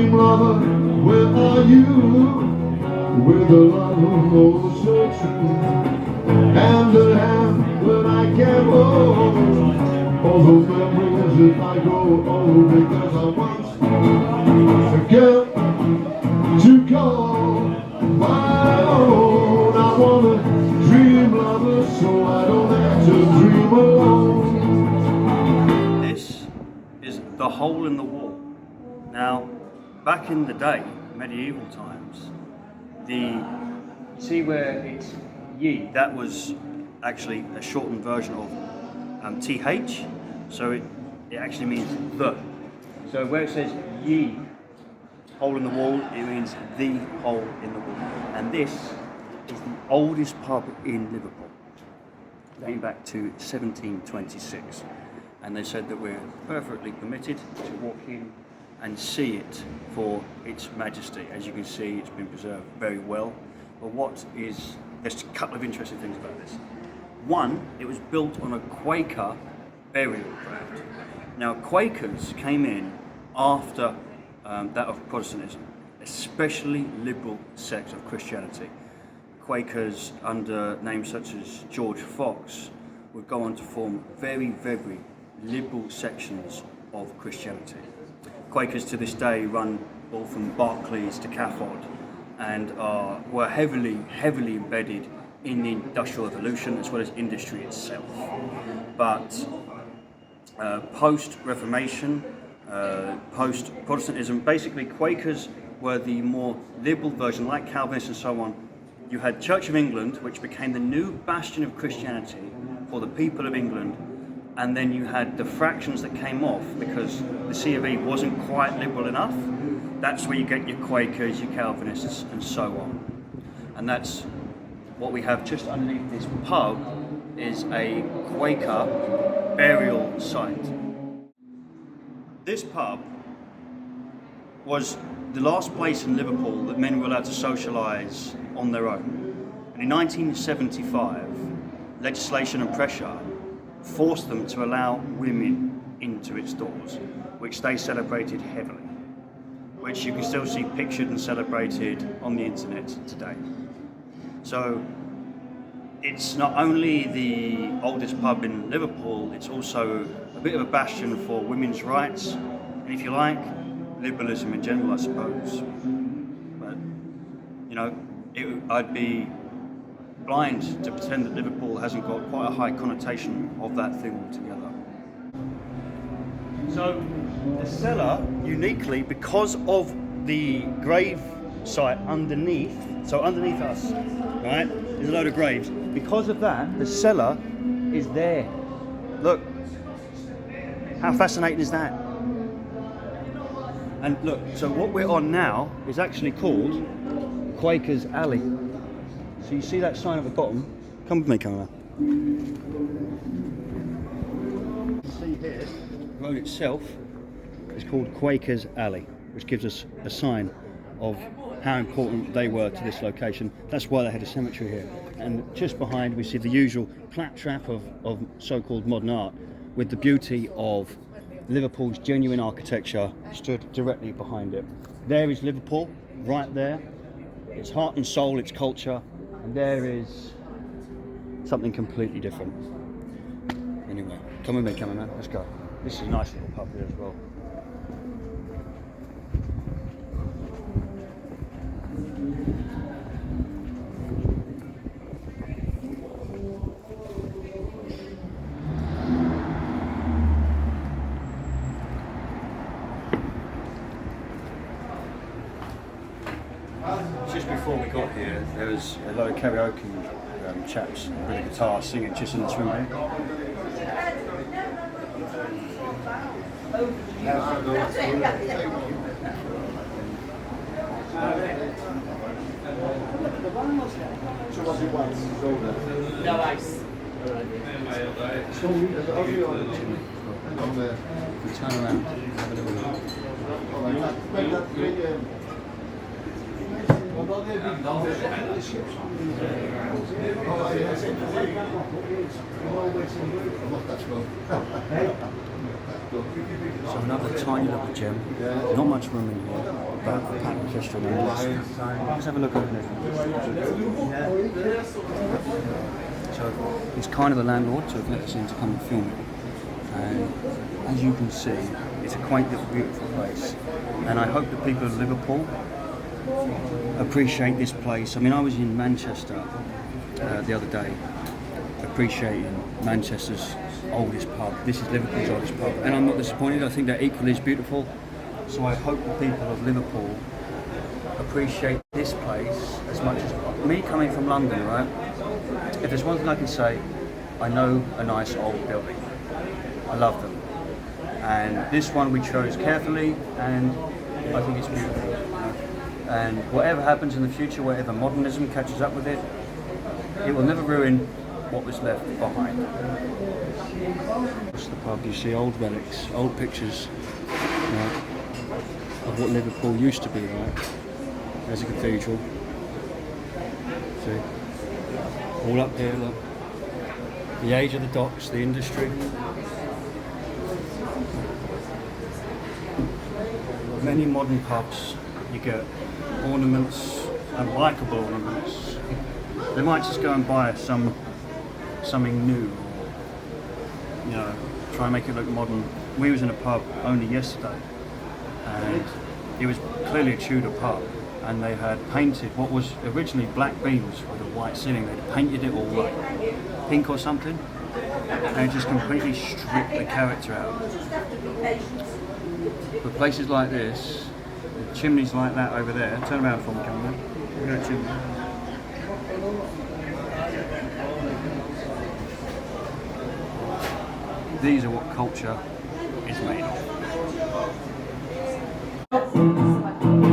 Dream lover, where are you? With the love oh so true, hand in hand when I can't hold all those memories if I go old, because I want a girl to call my own. I want a dream lover so I don't have to dream alone. This is the hole in the wall. Now, back in the day, medieval times, see where it's ye, that was actually a shortened version of th, so it actually means the. So where it says ye, hole in the wall, it means the hole in the wall. And this is the oldest pub in Liverpool, dating back to 1726. And they said that we're perfectly permitted to walk in and see it for its majesty. As you can see, it's been preserved very well. But there's a couple of interesting things about this. One, it was built on a Quaker burial ground. Now, Quakers came in after that of Protestantism, especially liberal sects of Christianity. Quakers, under names such as George Fox, would go on to form very, very liberal sections of Christianity. Quakers to this day run all from Barclays to Cathode and were heavily embedded in the Industrial Revolution as well as industry itself. But post-Reformation, post-Protestantism, basically Quakers were the more liberal version, like Calvinists and so on. You had Church of England, which became the new bastion of Christianity for the people of England, and then you had the fractions that came off because the C of E wasn't quite liberal enough. That's where you get your Quakers, your Calvinists, and so on. And that's what we have just underneath this pub is a Quaker burial site. This pub was the last place in Liverpool that men were allowed to socialise on their own. And in 1975, legislation and pressure forced them to allow women into its doors, which they celebrated heavily, which you can still see pictured and celebrated on the internet today. So it's not only the oldest pub in Liverpool, it's also a bit of a bastion for women's rights, and if you like, liberalism in general, I suppose. But, you know, I'd be blind to pretend that Liverpool hasn't got quite a high connotation of that thing altogether. So the cellar, uniquely, because of the grave site underneath, so underneath us, right, there's a load of graves. Because of that, the cellar is there. Look, how fascinating is that? And look, so what we're on now is actually called Quaker's Alley. So you see that sign at the bottom? Come with me, camera. You can see here, the road itself is called Quaker's Alley, which gives us a sign of how important they were to this location. That's why they had a cemetery here. And just behind we see the usual claptrap of so-called modern art, with the beauty of Liverpool's genuine architecture stood directly behind it. There is Liverpool, right there. Its heart and soul, its culture, and there is something completely different. Anyway, come with me, cameraman, let's go. This is a nice little pub here as well. Just before we got here, there was a lot of karaoke chaps with a guitar singing just in the swim lane. No ice. We turn around, have a little look. So another tiny little gem, not much room in here, but a packed with history nonetheless. Let's have a look over there. So he's kind of a landlord, so I've let us in to come and film it. And as you can see, it's a quaint little beautiful place. And I hope the people of Liverpool appreciate this place. I mean, I was in Manchester the other day, appreciating Manchester's oldest pub. This is Liverpool's oldest pub, and I'm not disappointed. I think they're equally as beautiful. So I hope the people of Liverpool appreciate this place as much as me coming from London, right? If there's one thing I can say, I know a nice old building. I love them. And this one we chose carefully, and I think it's beautiful. And whatever happens in the future, whatever modernism catches up with it, it will never ruin what was left behind. It's the pub, you see old relics, old pictures, right, of what Liverpool used to be, right? There's a cathedral. See? All up here, look. The age of the docks, the industry. Many modern pubs, you get ornaments, and likeable ornaments. They might just go and buy something new, or, you know, try and make it look modern. We was in a pub only yesterday, and it was clearly a Tudor pub, and they had painted what was originally black beams with a white ceiling. They'd painted it all like pink or something, and it just completely stripped the character out. But places like this, chimneys like that over there, turn around for me, camera. Look at that chimney. These are what culture is made of.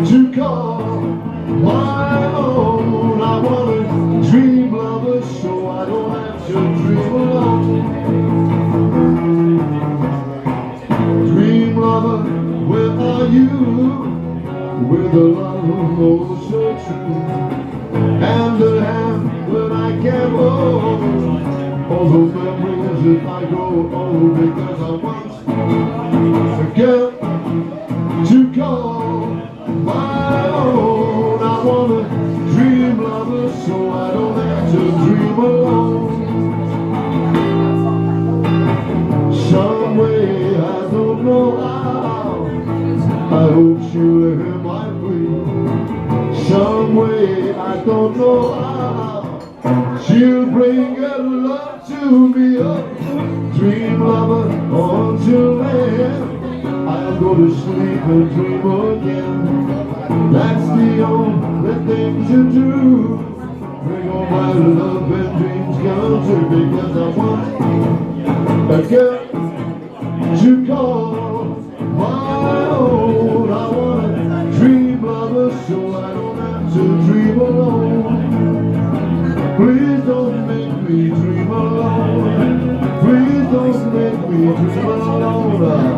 To call my own, I wanna dream of a show, I don't have to dream alone. Dream lover, where are you? With a love oh so true, and a hand when I can't hold. All those memories if I grow old, because I want a girl to call my own. I wanna dream lover so I don't have to dream alone. Some way I don't know how, I hope she'll hear my plea. Some way I don't know how, she'll bring her love to me. Oh, dream lover until then, I'll go to sleep and dream again. That's the only thing to do. Bring all my love and dreams come true, because I want a girl to call my own. I want a dream lover so I don't have to dream alone. Please don't make me dream alone. Please don't make me dream alone.